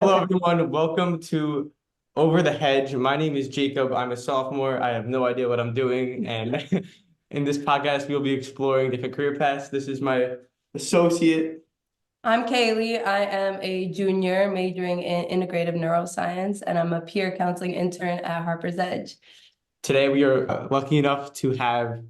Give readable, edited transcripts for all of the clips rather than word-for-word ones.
Hello, Okay. everyone. Welcome to Over the Hedge. My name is Jacob. I'm a sophomore. I have no idea what I'm doing. And in this podcast, we'll be exploring different career paths. This is my associate. I'm Caley. I am a junior majoring in integrative neuroscience, and I'm a peer counseling intern at Harper's Edge. Today, we are lucky enough to have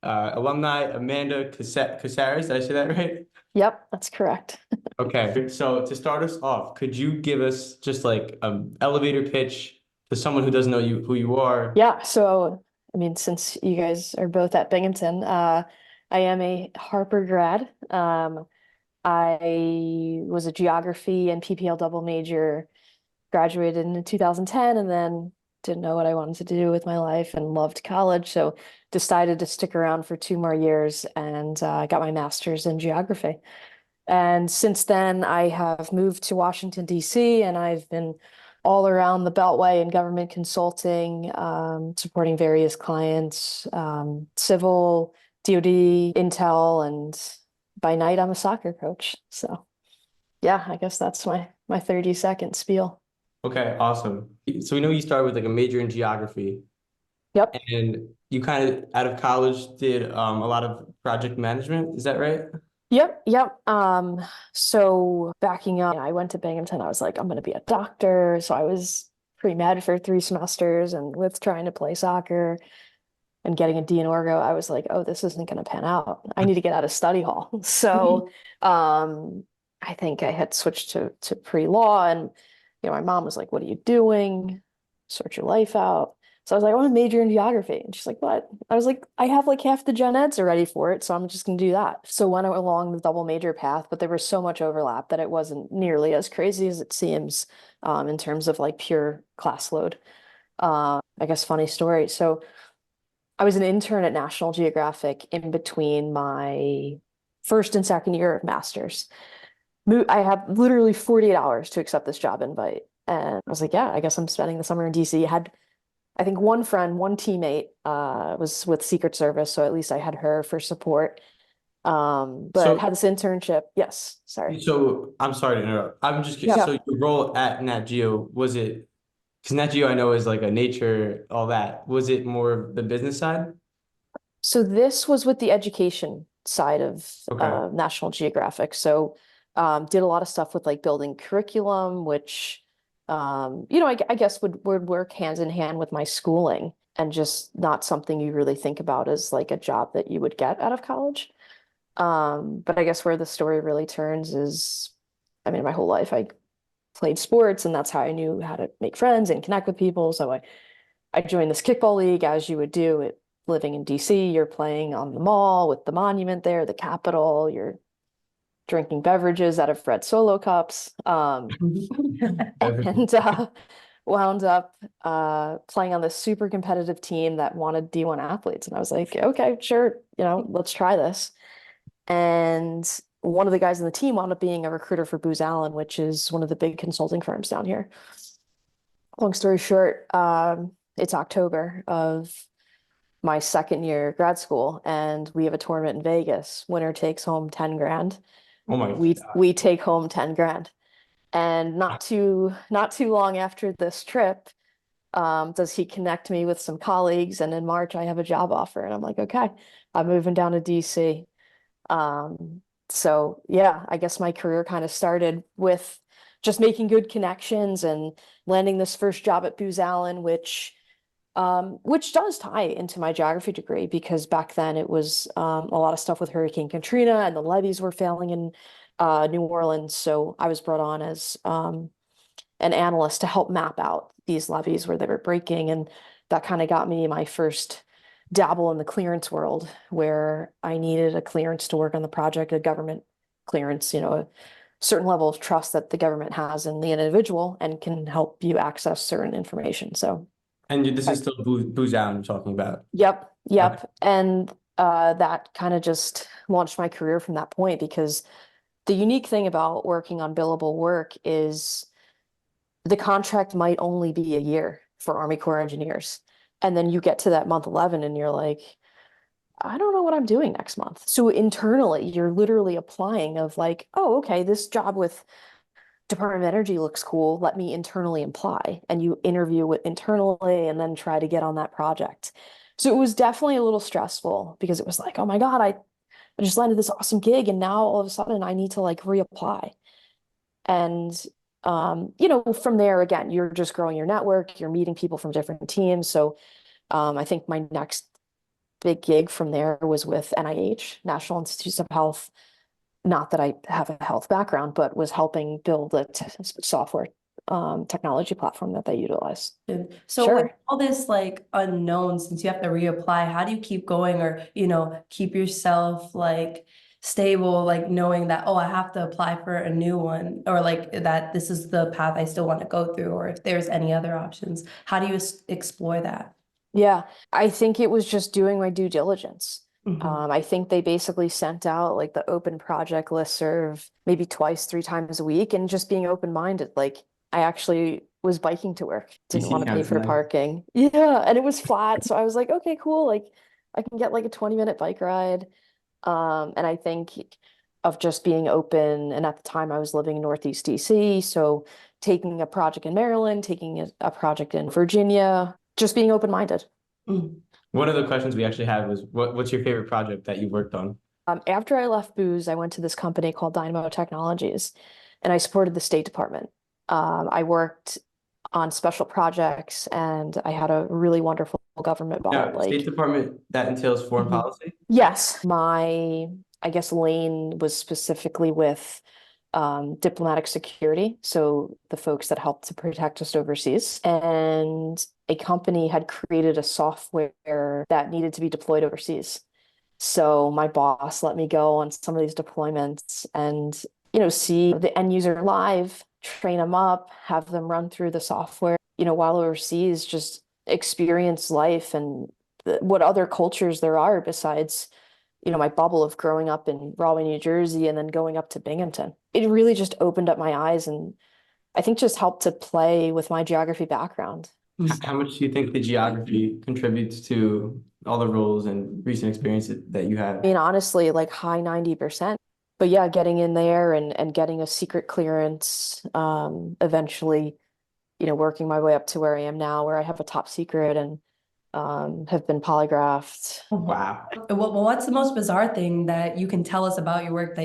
alumni Amanda Casares. Did I say that right? Yep, that's correct. Okay. So to start us off, could you give us just like an elevator pitch to someone who doesn't know who you are? Yeah, since you guys are both at Binghamton, I am a Harper grad. I was a geography and PPL double major, graduated in 2010, and then didn't know what I wanted to do with my life and loved college, so decided to stick around for 2 more years and got my master's in geography. And since then, I have moved to Washington, D.C., and I've been all around the Beltway in government consulting, supporting various clients, civil, DoD, Intel, and by night, I'm a soccer coach. So, yeah, I guess that's my 30-second spiel. Okay, awesome. So we know you started with like a major in geography. Yep. And you kind of out of college did a lot of project management. Is that right? Yep. So backing up, I went to Binghamton. I was like, I'm gonna be a doctor. So I was pre-med for 3 semesters, and with trying to play soccer and getting a D in Orgo, I was like, oh, this isn't gonna pan out. I need to get out of study hall. So I think I had switched to pre-law, and my mom was like, what are you doing? Sort your life out. So I was like, I want to major in geography. And she's like, what? I was like, I have like half the gen eds already for it, so I'm just gonna do that. So went along the double major path, but there was so much overlap that it wasn't nearly as crazy as it seems, in terms of like pure class load. I guess funny story. So I was an intern at National Geographic in between my first and second year of master's. I have literally 48 hours to accept this job invite. And I was like, yeah, I guess I'm spending the summer in DC. Had, I think, one friend, one teammate, was with Secret Service, so at least I had her for support. But So, had this internship. Yes, sorry. so I'm sorry to interrupt. I'm just curious. Yeah. So your role at Nat Geo, was it, because Nat Geo I know is like a nature, all that. Was it more of the business side? So this was with the education side of Okay. National Geographic. So did a lot of stuff with like building curriculum, which I guess would work hand in hand with my schooling, and just not something you really think about as like a job that you would get out of college. But I guess where the story really turns is, I mean, my whole life I played sports, and that's how I knew how to make friends and connect with people. So I joined this kickball league, as you would do it. Living in DC, you're playing on the mall with the monument there, the Capitol, you're drinking beverages out of red Solo cups. And wound up playing on this super competitive team that wanted D1 athletes. And I was like, okay, sure, let's try this. And one of the guys in the team wound up being a recruiter for Booz Allen, which is one of the big consulting firms down here. Long story short, it's October of my second year grad school, and we have a tournament in Vegas. Winner takes home 10 grand. Oh my We take home 10 grand. And not too long after this trip, does he connect me with some colleagues, and in March I have a job offer, and I'm like, okay, I'm moving down to DC. So yeah, I guess my career kind of started with just making good connections and landing this first job at Booz Allen, which does tie into my geography degree, because back then it was a lot of stuff with Hurricane Katrina, and the levees were failing in New Orleans. So I was brought on as an analyst to help map out these levees where they were breaking. And that kind of got me my first dabble in the clearance world, where I needed a clearance to work on the project, a government clearance, a certain level of trust that the government has in the individual and can help you access certain information. So And this I is still Booz Allen you're talking about. Yep, Okay. yep. And that kind of just launched my career from that point, because the unique thing about working on billable work is the contract might only be a year for Army Corps engineers. And then you get to that month 11 and you're like, I don't know what I'm doing next month. So internally, you're literally applying of like, oh, okay, this job with Department of Energy looks cool. Let me internally apply. And you interview it internally and then try to get on that project. So it was definitely a little stressful because it was like, oh my God, I just landed this awesome gig and now all of a sudden I need to like reapply. And from there again, you're just growing your network, you're meeting people from different teams. So I think my next big gig from there was with NIH, National Institutes of Health. Not that I have a health background, but was helping build a software technology platform that they utilize. So with all this like unknown, since you have to reapply, how do you keep going or, keep yourself like stable, like knowing that, oh, I have to apply for a new one, or like that this is the path I still want to go through, or if there's any other options, how do you explore that? Yeah, I think it was just doing my due diligence. Mhm. I think they basically sent out like the open project listserv maybe twice, 3 times a week, and just being open-minded. Like I actually was biking to work, didn't want DC to pay sounds for the nice. parking. Yeah, and it was flat, so I was like, okay, cool. Like I can get like a 20-minute bike ride. And I think of just being open, and at the time I was living in Northeast DC, so taking a project in Maryland, taking a project in Virginia, just being open-minded. Mm. One of the questions we actually had was, what's your favorite project that you worked on? After I left Booz, I went to this company called Dynamo Technologies, and I supported the State Department. I worked on special projects, and I had a really wonderful government Yeah, boss. State Department, that entails foreign Mhm. policy. Yes, I guess, lane was specifically with diplomatic security, so the folks that helped to protect us overseas. And a company had created a software that needed to be deployed overseas. So my boss let me go on some of these deployments and, see the end user live, train them up, have them run through the software, while overseas, just experience life and what other cultures there are besides, my bubble of growing up in Rahway, New Jersey, and then going up to Binghamton. It really just opened up my eyes and I think just helped to play with my geography background. How much do you think the geography contributes to all the roles and recent experiences that you I have? mean, honestly, like high 90%. But yeah, getting in there and getting a secret clearance, eventually, working my way up to where I am now, where I have a top secret and have been polygraphed. Wow. What's the most bizarre thing that you can tell us about your work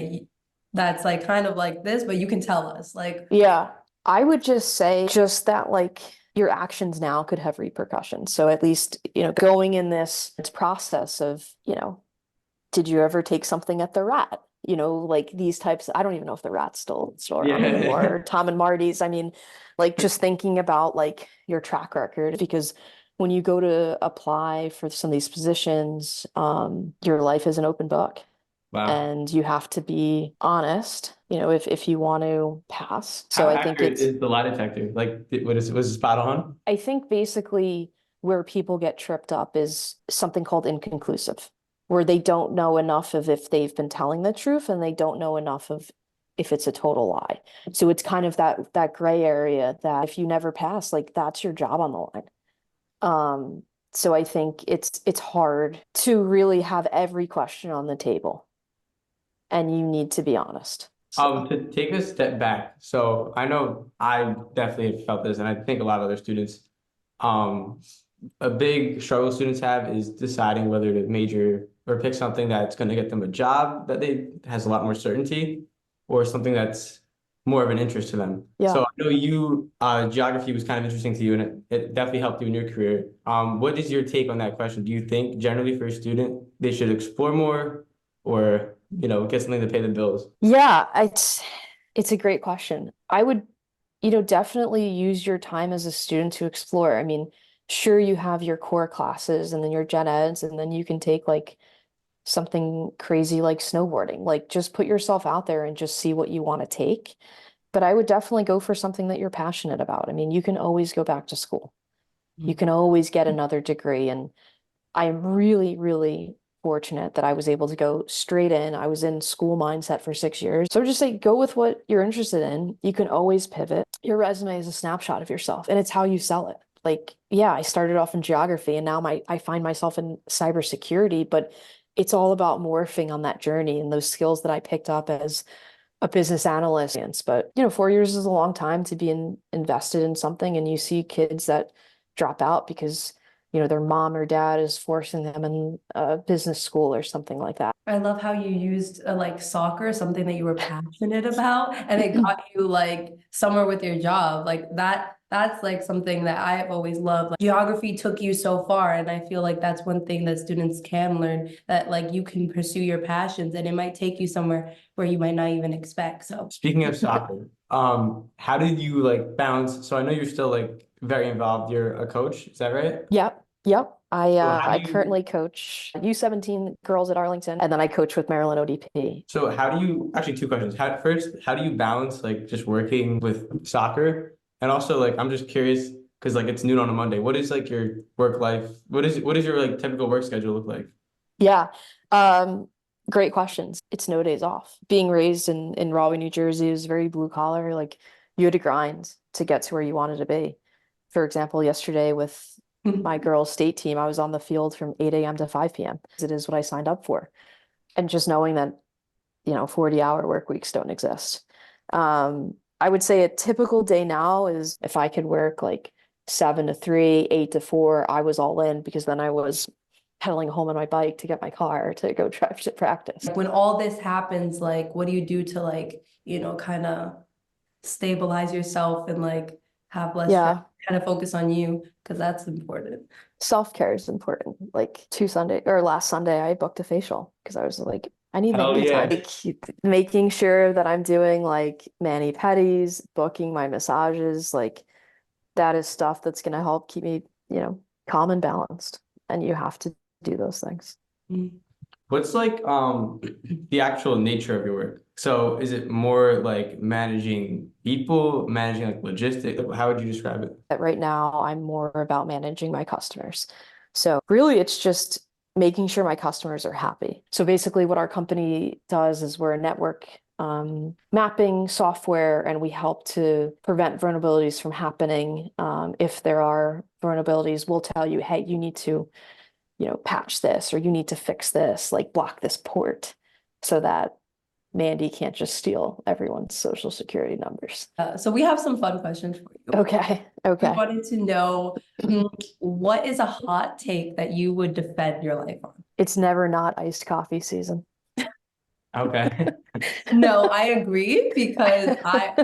that's like kind of like this, but you can tell us like, Yeah, I would just say just that like your actions now could have repercussions. So at least, going in this process of, did you ever take something at the Rat? Like these types, I don't even know if the Rat's still around anymore, or Yeah. Tom and Marty's. I mean, like just thinking about like your track record, because when you go to apply for some of these positions, your life is an open book Wow. and you have to be honest, if you want to pass. How So I think accurate is the lie detector? Like, was it spot on? I think basically where people get tripped up is something called inconclusive, where they don't know enough of if they've been telling the truth and they don't know enough of if it's a total lie. So it's kind of that gray area that if you never pass, like that's your job on the line. So I think it's hard to really have every question on the table and you need to be honest. So To take a step back, so I know I definitely have felt this, and I think a lot of other students, um, a big struggle students have is deciding whether to major or pick something that's going to get them a job that they has a lot more certainty, or something that's more of an interest to them. yeah. So I know you, geography was kind of interesting to you, and it definitely helped you in your career. What is your take on that question? Do you think generally for a student they should explore more, or get something to pay the bills? Yeah, it's a great question. I would, definitely use your time as a student to explore. I mean, sure you have your core classes and then your gen eds, and then you can take like something crazy like snowboarding. Like just put yourself out there and just see what you want to take. But I would definitely go for something that you're passionate about. I mean, you can always go back to school. You can always get another degree. And I am really, really fortunate that I was able to go straight in. I was in school mindset for 6 years. So just say go with what you're interested in. You can always pivot. Your resume is a snapshot of yourself, and it's how you sell it. Like, yeah, I started off in geography and now I find myself in cybersecurity, but it's all about morphing on that journey and those skills that I picked up as a business analyst. But, 4 years is a long time to be invested in something, and you see kids that drop out because, their mom or dad is forcing them in a business school or something like that. I love how you used like soccer, something that you were passionate about, and it got you like somewhere with your job. Like that's like something that I've always loved. Like, geography took you so far, and I feel like that's one thing that students can learn, that like you can pursue your passions and it might take you somewhere where you might not even expect. So Speaking of soccer, how did you like balance? So I know you're still like very involved. You're a coach, is that right? Yep. I So how do I you currently coach U17 girls at Arlington, and then I coach with Maryland ODP. so how do you actually two questions. How do you balance like just working with soccer? And also like I'm just curious because like it's noon on a Monday. What is like your work life? What is your like typical work schedule look like? Yeah. Great questions. It's no days off. Being raised in Rahway, New Jersey is very blue collar. Like, you had to grind to get to where you wanted to be. For example, yesterday with my girls' state team, I was on the field from 8 a.m. to 5 p.m. It is what I signed up for. And just knowing that, 40-hour work weeks don't exist. I would say a typical day now is if I could work like 7 to 3, 8 to 4, I was all in, because then I was pedaling home on my bike to get my car to go drive to practice. when all this happens, like what do you do to like, kind of stabilize yourself and like have less stress, Yeah, kind of focus on you, because that's important. self-care is important. Like last Sunday, I booked a facial because I was like, I need my Hell me yeah. time. Like, making sure that I'm doing like mani-pedis, booking my massages, like that is stuff that's gonna help keep me, calm and balanced. And you have to do those things. Mm. What's like the actual nature of your work? So is it more like managing people, managing like logistics? How would you describe it? But right now, I'm more about managing my customers. So really, it's just making sure my customers are happy. So basically, what our company does is we're a network mapping software, and we help to prevent vulnerabilities from happening. If there are vulnerabilities, we'll tell you, hey, you need to, patch this, or you need to fix this, like block this port, so that Mandy can't just steal everyone's social security numbers. So we have some fun questions for you. Okay. We wanted to know, what is a hot take that you would defend your life on? It's never not iced coffee season. Okay. No, I agree, because I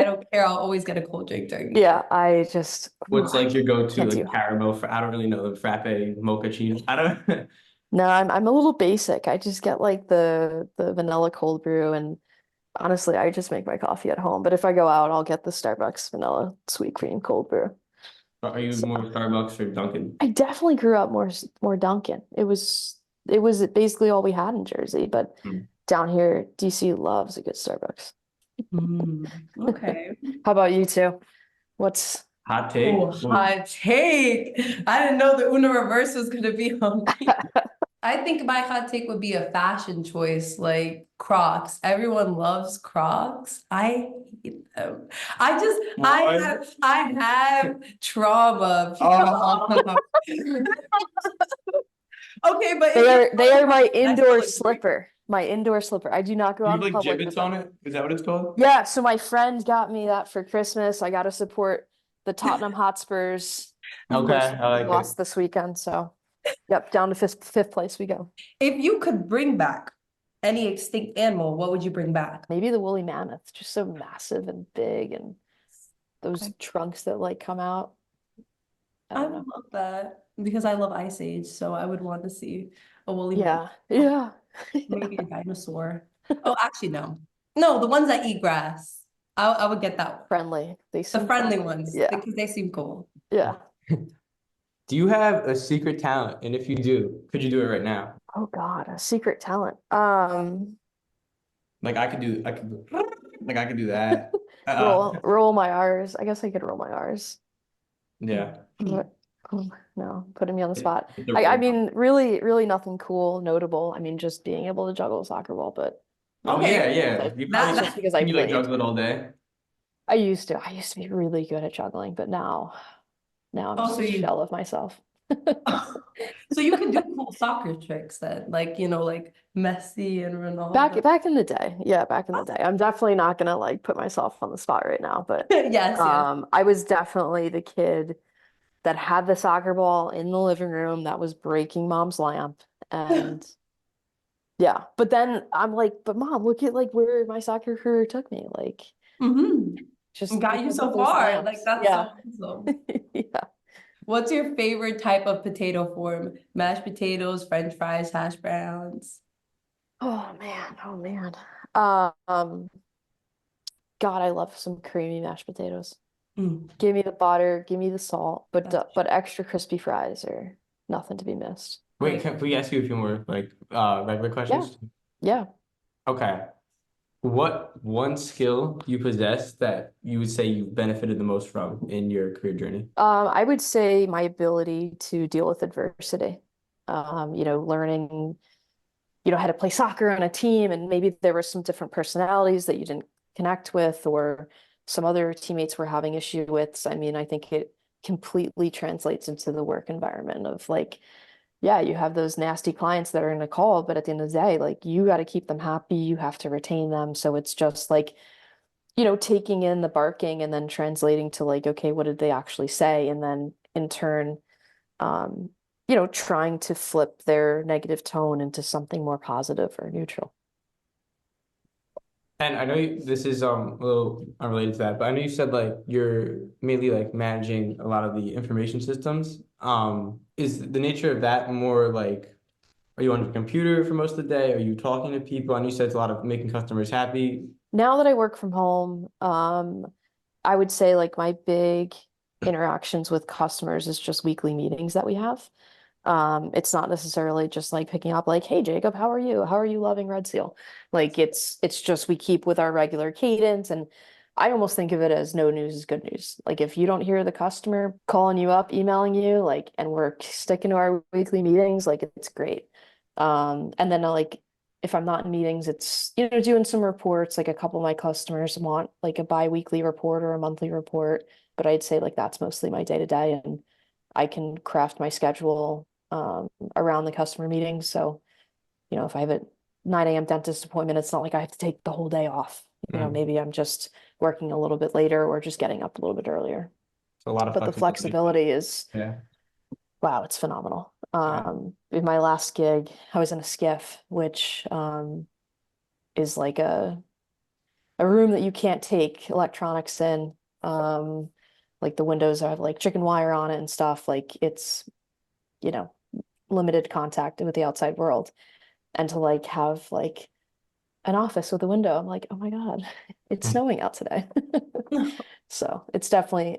don't care, I'll always get a cold drink during the Yeah, I just What's like your go-to can't do like caramel for I don't really know the frappe mocha cheese. I don't No, I'm a little basic. I just get like the vanilla cold brew, and honestly, I just make my coffee at home. But if I go out, I'll get the Starbucks vanilla sweet cream cold brew. Are you So more Starbucks or Dunkin'? I definitely grew up more Dunkin'. It was basically all we had in Jersey, but Hmm. down here, DC loves a good Starbucks. Okay. How about you two? What's Hot take? Oh, hot take. I didn't know the Uno reverse was gonna be on me. I think my hot take would be a fashion choice, like Crocs. Everyone loves Crocs. I hate them. I have trauma. Oh. Okay, but they are my I still indoor agree. slipper. My indoor slipper. I do not go You out have in like public with gibbets on them. it? Is that what it's called? Yeah, so my friend got me that for Christmas. I got to support the Tottenham Hotspurs. Of Okay, course, I we like it. lost this weekend, so yep, down to fifth place we go. If you could bring back any extinct animal, what would you bring back? Maybe the woolly mammoth, just so massive and big, and those Okay. trunks that like come out. I I don't would know. love that, because I love Ice Age, so I would want to see a woolly mammoth. Yeah. Maybe a dinosaur. Oh, actually, no. No, the ones that eat grass. I would get that one. Friendly. They The seem friendly friendly. ones, Yeah. because they seem cool. Yeah. Do you have a secret talent? And if you do, could you do it right now? Oh God, a secret talent. Like I could do that. Roll my R's. I guess I could roll my R's. Yeah. But, no, putting me on the spot. Hit the I road. mean, really nothing cool, notable. I mean, just being able to juggle a soccer ball, but Oh Okay. yeah, yeah. You probably that's just because I can you like played. juggle it all day? I used to be really good at juggling, but now I'm Oh, just so a you shell of myself. So you can do cool soccer tricks then, like, like Messi and Ronaldo. Back in the day. Yeah, back in the day. I'm definitely not gonna like put myself on the spot right now, but Yes, yes. I was definitely the kid that had the soccer ball in the living room that was breaking mom's lamp. And yeah, but then I'm like, but mom, look at like where my soccer career took me. Like just Got you because of so those far. Like, lamps. that's Yeah. so awesome. Yeah. What's your favorite type of potato form? Mashed potatoes, French fries, hash browns? Oh man. Oh man. Um, God, I love some creamy mashed potatoes. Mm, Give me the butter, give me the salt, that's but extra crispy fries are nothing to be missed. Wait, can we ask you a few more like regular Yeah. questions? Yeah. Okay. What one skill you possess that you would say you've benefited the most from in your career journey? I would say my ability to deal with adversity. Learning, how to play soccer on a team, and maybe there were some different personalities that you didn't connect with, or some other teammates were having issue with. So, I mean, I think it completely translates into the work environment of like, yeah, you have those nasty clients that are in a call, but at the end of the day, like you got to keep them happy. You have to retain them. So it's just like, taking in the barking and then translating to like, okay, what did they actually say? And then in turn, um, trying to flip their negative tone into something more positive or neutral. And I know this is a little unrelated to that, but I know you said like you're mainly like managing a lot of the information systems. Is the nature of that more like are you on your computer for most of the day? Are you talking to people? I know you said it's a lot of making customers happy. Now that I work from home, I would say like my big interactions with customers is just weekly meetings that we have. It's not necessarily just like picking up like, hey Jacob, how are you? How are you loving Red Seal? Like it's just we keep with our regular cadence, and I almost think of it as no news is good news. Like if you don't hear the customer calling you up, emailing you, like and we're sticking to our weekly meetings, like it's great. And then like if I'm not in meetings, it's doing some reports. Like a couple of my customers want like a bi-weekly report or a monthly report, but I'd say like that's mostly my day to day, and I can craft my schedule around the customer meetings. So, if I have a 9 a.m. dentist appointment, it's not like I have to take the whole day off. Mm. Maybe I'm just working a little bit later or just getting up a little bit earlier. So a lot of But the flexibility. flexibility is, Yeah. wow, it's phenomenal. Yeah. In my last gig, I was in a skiff, which is like a room that you can't take electronics in. Um, like the windows have like chicken wire on it and stuff. Like it's, you know, limited contact with the outside world. And to like have like an office with a window, I'm like, oh my God, it's Mm. snowing out today. So it's definitely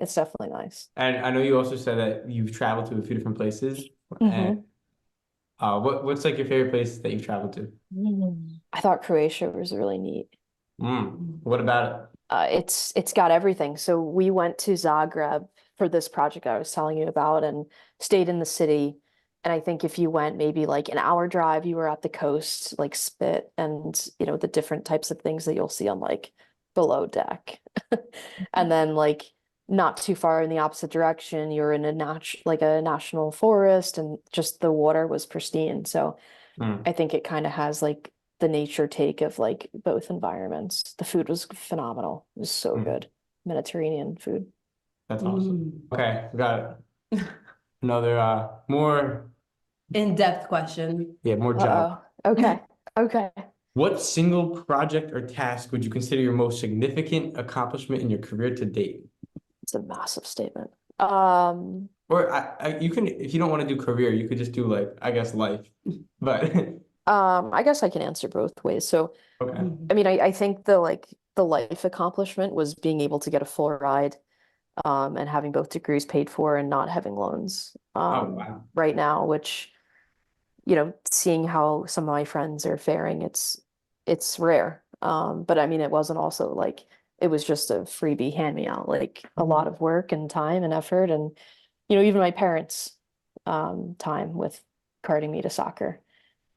nice. And I know you also said that you've traveled to a few different places. And Hmm. what's like your favorite place that you've traveled to? I thought Croatia was really neat. What about It's got everything. So we went to Zagreb for this project I was telling you about and stayed in the city. And I think if you went maybe like an hour drive, you were at the coast, like Spit and the different types of things that you'll see on like below deck. And then like not too far in the opposite direction, you're in like a national forest and just the water was pristine. So it? I think it kind of has like the nature take of like both environments. The food was phenomenal. It was so Mm. good. Mediterranean food. That's awesome. Mm. Okay, we got another more In-depth question. yeah, more job. Uh-oh. Okay. Okay. What single project or task would you consider your most significant accomplishment in your career to date? It's a massive statement. Or you can, if you don't want to do career, you could just do like, I guess, life. But I guess I can answer both ways. So, okay. I mean, I think the life accomplishment was being able to get a full ride, and having both degrees paid for and not having loans, Oh wow. right now, which seeing how some of my friends are faring, it's rare. But I mean, it wasn't also like it was just a freebie hand me out, like a lot of work and time and effort, and even my parents' time with carting me to soccer.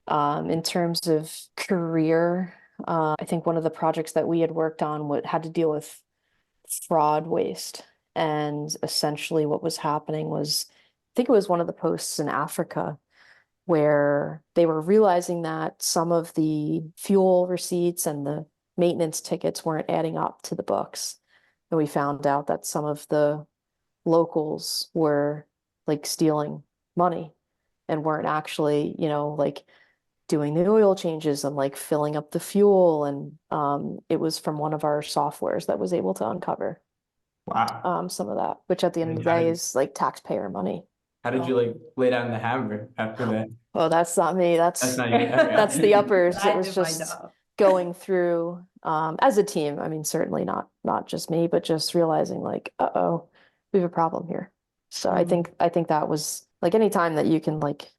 In terms of career, I think one of the projects that we had worked on had to deal with fraud waste, and essentially what was happening was think it was one of the posts in Africa where they were realizing that some of the fuel receipts and the maintenance tickets weren't adding up to the books. And we found out that some of the locals were like stealing money and weren't actually, like doing the oil changes and like filling up the fuel. And it was from one of our softwares that was able to uncover Wow. some of that, which at the end of And the day is like taxpayer money. how did you like lay down the hammer after that? Well, that's not me. That's not you. That's the Okay. uppers. It I was did my just job. going through as a team. I mean, certainly not just me, but just realizing like, uh-oh, we have a problem here. So I think that was like any time that you can like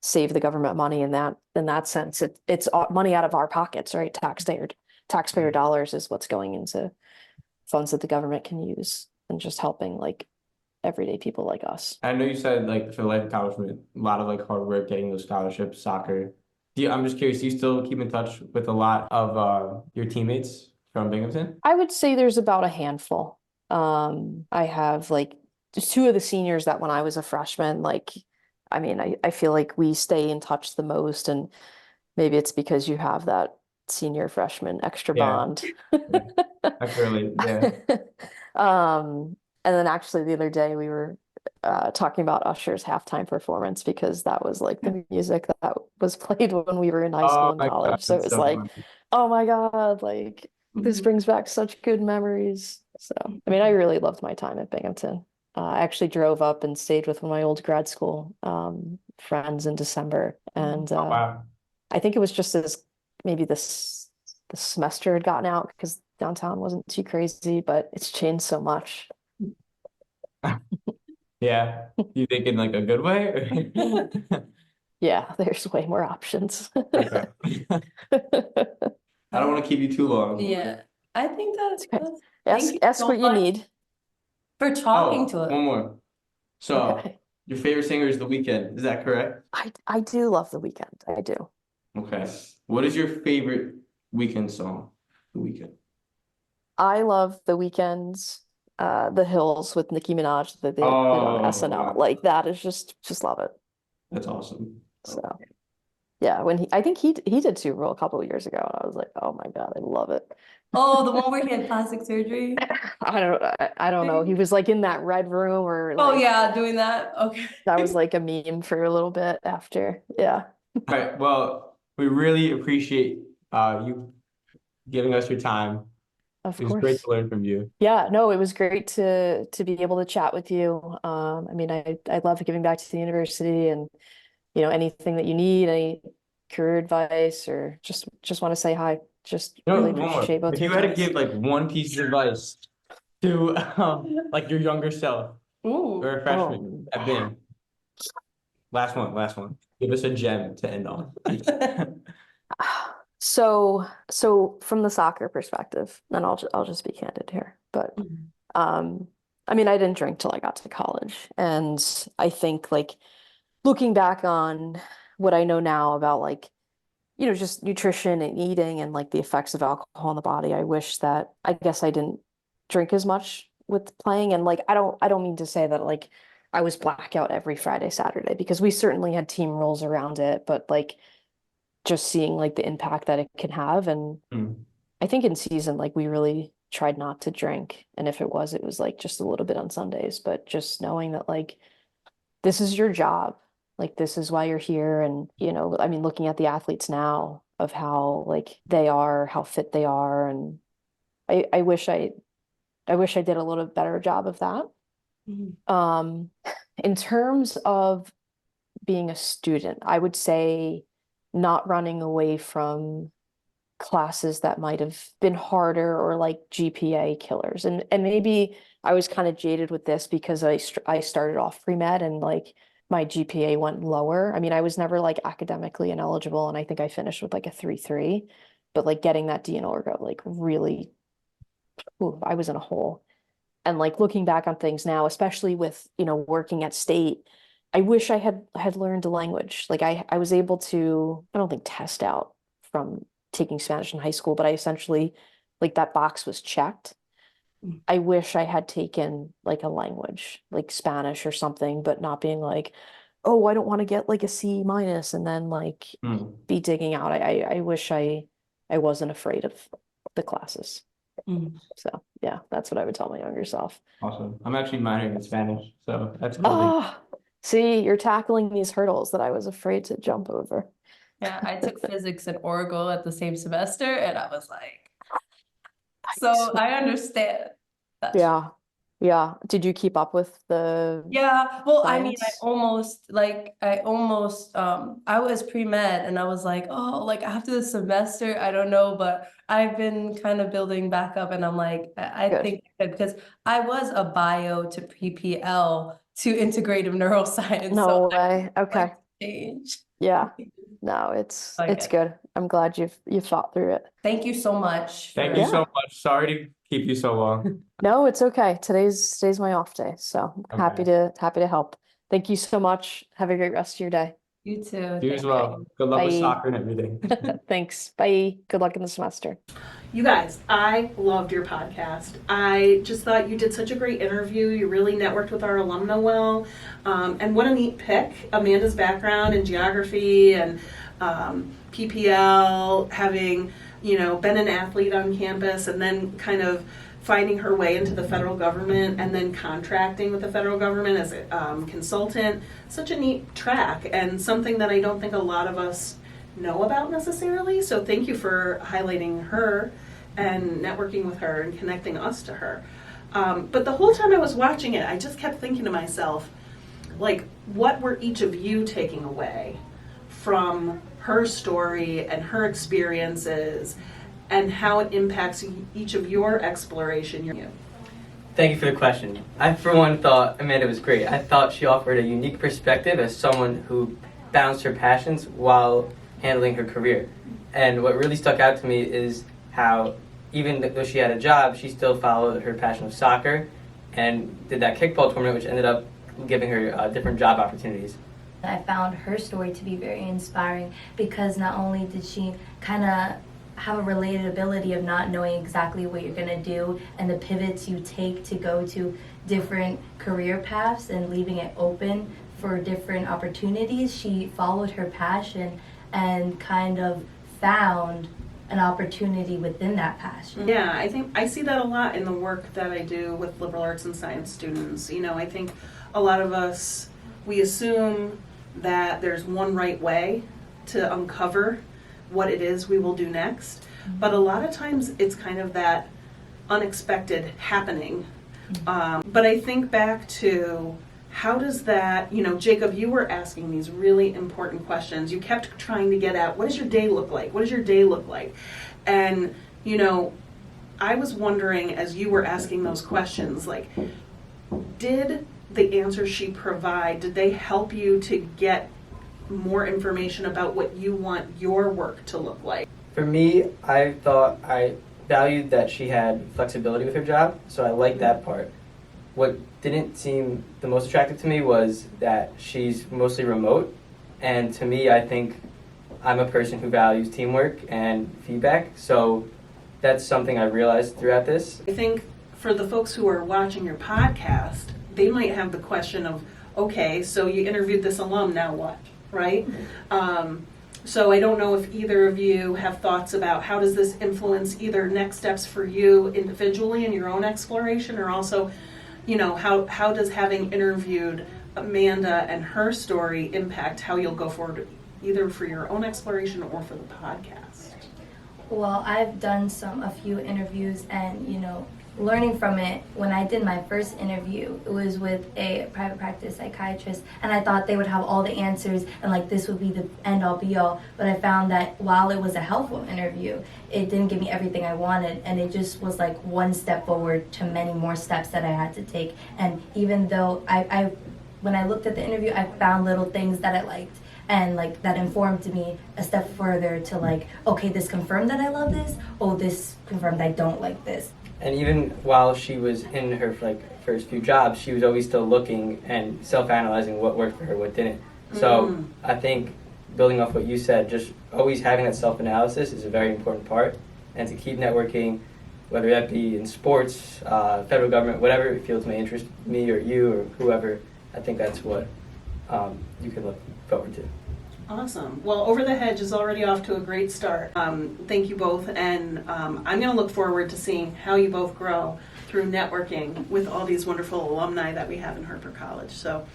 save the government money in that sense, it's money out of our pockets, right? Taxpayer dollars is what's going into funds that the government can use and just helping like everyday people like us. I know you said like for life accomplishment, a lot of like hard work getting those scholarships, soccer. I'm just curious, do you still keep in touch with a lot of your teammates from Binghamton? I would say there's about a handful. I have like just two of the seniors that when I was a freshman, like, I mean, I feel like we stay in touch the most, and maybe it's because you have that senior freshman extra Yeah, bond. yeah. I can relate. Yeah. And then actually the other day we were talking about Usher's halftime performance because that was like the music that was played when we were in high school Oh and my God, college. So it that's was so like, funny. oh my God, like this brings back such good memories. So, I mean, I really loved my time at Binghamton. I actually drove up and stayed with one of my old grad school friends in December. And Oh wow. I think it was just as maybe the semester had gotten out because downtown wasn't too crazy, but it's changed so much. Yeah. You think in like a good way? Yeah, there's way more options. Okay. I don't want to keep you too long. Yeah, I think Okay. thank Ask you ask so what you much need. for talking Oh, to us. one more. So Okay. your favorite singer is The Weeknd. Is that correct? I do love The Weekend. I do. Okay. What is your favorite Weeknd song? The Weeknd. I love The Weekend's The Hills with Nicki Minaj that they did on Oh, SNL. wow. Like that is just love it. That's awesome. So yeah, when I think he did Super Bowl a couple of years ago, and I was like, oh my God, I love it. Oh, the one where he had plastic surgery. I don't know. He was like in that red room or Oh like yeah, doing that. Okay. that was like a meme for a little bit after. Yeah. All right. Well, we really appreciate you giving us your time. Of It was great course. to learn from you. Yeah, no, it was great to be able to chat with you. I mean, I love giving back to the university and anything that you need, any career advice or just want to say hi. Just You know, really one more. appreciate both If your you had to times. give like one piece of advice to like your younger self or Ooh. a freshman Oh at man. Bing. Last one. Give us a gem to end on. So from the soccer perspective, and I'll just be candid here, but um I mean I didn't drink till I got to college, and I think like looking back on what I know now about like just nutrition and eating and like the effects of alcohol in the body, I wish that I guess I didn't drink as much with playing. And like I don't mean to say that like I was blackout every Friday, Saturday, because we certainly had team rules around it, but like just seeing like the impact that it can have. And Hmm. I think in season, like we really tried not to drink. And if it was like just a little bit on Sundays, but just knowing that like this is your job. Like this is why you're here. And, I mean, looking at the athletes now of how like they are, how fit they are. And I wish I wish I did a little better job of that. Mhm. In terms of being a student, I would say not running away from classes that might have been harder or like GPA killers. And maybe I was kind of jaded with this because I started off pre-med and like my GPA went lower. I mean, I was never like academically ineligible, and I think I finished with like a 3.3, but like getting that D and org like really, ooh, I was in a hole. And like looking back on things now, especially with, working at state, I wish I had learned a language. Like I was able to, I don't think test out from taking Spanish in high school, but I essentially like that box was checked. I wish I had taken like a language, like Spanish or something, but not being like, oh, I don't want to get like a C minus and then like Hmm. be digging out. I wish I wasn't afraid of the classes. Mm. So yeah, that's what I would tell my younger self. Awesome. I'm actually minoring in Spanish, so that's cool. Ah, see, you're tackling these hurdles that I was afraid to jump over. Yeah, I took physics and Oracle at the same semester, and I was like, so I understand that. Yeah. Yeah. Did you keep up with the Yeah, well, I mean, science? I was pre-med and I was like, oh, like after the semester, I don't know, but I've been kind of building back up and I'm like, I Good. think I could, because I was a bio to PPL to integrative neuroscience, so No I way. Okay. like change. Yeah. No, it's Okay. good. I'm glad you fought through it. Thank you so much Thank for you so much. Sorry to keep you so long. No, it's okay. Today's my off day, so I'm happy to help. Thank you so much. Have a great rest of your day. you too. You as well. Good luck with Bye. soccer and everything. Thanks. Bye. Good luck in the semester. You guys, I loved your podcast. I just thought you did such a great interview. You really networked with our alumni well. And what a neat pick. Amanda's background in geography and PPL, having, been an athlete on campus and then kind of finding her way into the federal government and then contracting with the federal government as a consultant. Such a neat track and something that I don't think a lot of us know about necessarily. So thank you for highlighting her and networking with her and connecting us to her. But the whole time I was watching it, I just kept thinking to myself, like, what were each of you taking away from her story and her experiences and how it impacts each of your exploration? Thank you for the question. I, for one, thought Amanda was great. I thought she offered a unique perspective as someone who balanced her passions while handling her career. And what really stuck out to me is how, even though she had a job, she still followed her passion of soccer and did that kickball tournament, which ended up giving her different job opportunities. I found her story to be very inspiring because not only did she kind of have a relatability of not knowing exactly what you're going to do and the pivots you take to go to different career paths and leaving it open for different opportunities, she followed her passion and kind of found an opportunity within that passion. Yeah, I think I see that a lot in the work that I do with liberal arts and science students. I think a lot of us, we assume that there's one right way to uncover what it is we will do next. But a lot of times it's kind of that unexpected happening. But I think back to how does that, Jacob, you were asking these really important questions. You kept trying to get at, what does your day look like? What does your day look like? And, I was wondering as you were asking those questions, like, did the answers she provide, did they help you to get more information about what you want your work to look like? For me, I thought I valued that she had flexibility with her job, so I liked that part. What didn't seem the most attractive to me was that she's mostly remote, and to me, I think I'm a person who values teamwork and feedback, so that's something I realized throughout this. I think for the folks who are watching your podcast, they might have the question of, okay, so you interviewed this alum, now what, right? So I don't know if either of you have thoughts about how does this influence either next steps for you individually in your own exploration, or also, how does having interviewed Amanda and her story impact how you'll go forward, either for your own exploration or for the podcast? Well, I've done a few interviews and, learning from it, when I did my first interview, it was with a private practice psychiatrist, and I thought they would have all the answers and like this would be the end all be all. But I found that while it was a helpful interview, it didn't give me everything I wanted, and it just was like one step forward to many more steps that I had to take. And even though when I looked at the interview, I found little things that I liked and like that informed me a step further to like, okay, this confirmed that I love this. Oh, this confirmed I don't like this. And even while she was in her first few jobs, she was always still looking and self-analyzing what worked for her, what didn't. So I think building off what you said, just always having that self-analysis is a very important part. And to keep networking, whether that be in sports, federal government, whatever fields may interest me or you or whoever. I think that's what you can look forward to. Awesome. Well, Over the Hedge is already off to a great start. Thank you both, and I'm going to look forward to seeing how you both grow through networking with all these wonderful alumni that we have in Harper College. So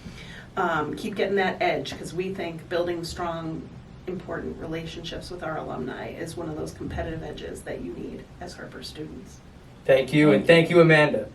keep getting that edge, because we think building strong, important relationships with our alumni is one of those competitive edges that you need as Harper students. Thank you, and thank you, Amanda.